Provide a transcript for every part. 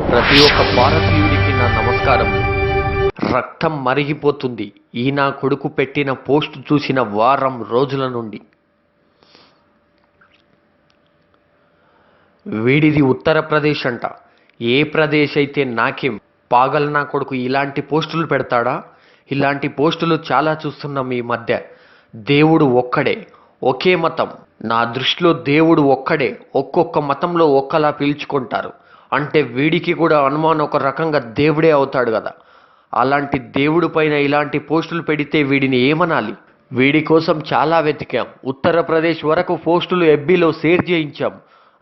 ప్రతి ఒక్క భారతీయుడికి నా నమస్కారం. రక్తం మరిగిపోతుంది ఈ నా కొడుకు పెట్టిన పోస్ట్ చూసిన వారం రోజుల నుండి. వీడిది ఉత్తరప్రదేశ్ అంట. ఏ ప్రదేశ్ అయితే నాకేం, పాగల్ నా కొడుకు ఇలాంటి పోస్టులు పెడతాడా? ఇలాంటి పోస్టులు చాలా చూస్తున్నాం ఈ మధ్య. దేవుడు ఒక్కడే, ఒకే మతం. నా దృష్టిలో దేవుడు ఒక్కడే, ఒక్కొక్క మతంలో ఒక్కలా పిలుచుకుంటారు. అంటే వీడికి కూడా హనుమాన్ ఒక రకంగా దేవుడే అవుతాడు కదా. అలాంటి దేవుడి పైన ఇలాంటి పోస్టులు పెడితే వీడిని ఏమనాలి? వీడి కోసం చాలా వెతికాం, ఉత్తరప్రదేశ్ వరకు పోస్టులు ఎఫ్బీలో షేర్ చేయించాం.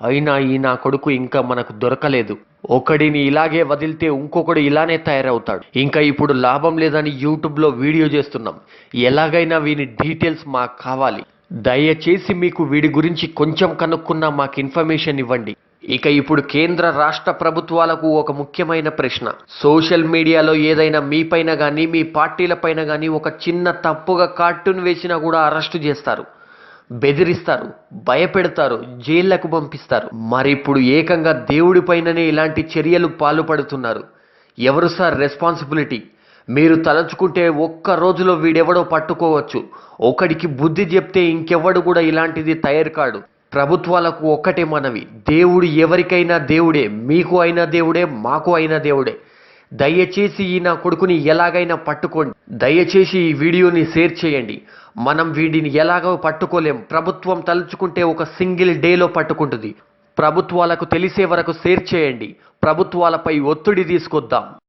అయినా ఈ నా కొడుకు ఇంకా మనకు దొరకలేదు. ఒకడిని ఇలాగే వదిలితే ఇంకొకడు ఇలానే తయారవుతాడు. ఇంకా ఇప్పుడు లాభం లేదని యూట్యూబ్లో వీడియో చేస్తున్నాం. ఎలాగైనా వీని డీటెయిల్స్ మాకు కావాలి. దయచేసి మీకు వీడి గురించి కొంచెం కనుక్కున్నా మాకు ఇన్ఫర్మేషన్ ఇవ్వండి. ఇక ఇప్పుడు కేంద్ర రాష్ట్ర ప్రభుత్వాలకు ఒక ముఖ్యమైన ప్రశ్న. సోషల్ మీడియాలో ఏదైనా మీపైన కానీ మీ పార్టీలపైన కానీ ఒక చిన్న తప్పుగా కార్టూన్ వేసినా కూడా అరెస్టు చేస్తారు, బెదిరిస్తారు, భయపెడతారు, జైళ్లకు పంపిస్తారు. మరి ఇప్పుడు ఏకంగా దేవుడి పైననే ఇలాంటి చర్యలు పాల్పడుతున్నారు. ఎవరు సార్ రెస్పాన్సిబిలిటీ? మీరు తలుచుకుంటే ఒక్క రోజులో వీడెవడో పట్టుకోవచ్చు. ఒకడికి బుద్ధి చెప్తే ఇంకెవడు కూడా ఇలాంటిది తయారు కాడు. ప్రభుత్వాలకు ఒక్కటే మనవి, దేవుడు ఎవరికైనా దేవుడే, మీకు అయినా దేవుడే, మాకు అయినా దేవుడే. దయచేసి ఈ నా కొడుకుని ఎలాగైనా పట్టుకోండి. దయచేసి ఈ వీడియోని షేర్ చేయండి. మనం వీడిని ఎలాగో పట్టుకోలేం. ప్రభుత్వం తలుచుకుంటే ఒక సింగిల్ డేలో పట్టుకుంటుంది. ప్రభుత్వాలకు తెలిసే వరకు షేర్ చేయండి. ప్రభుత్వాలపై ఒత్తిడి తీసుకొద్దాం.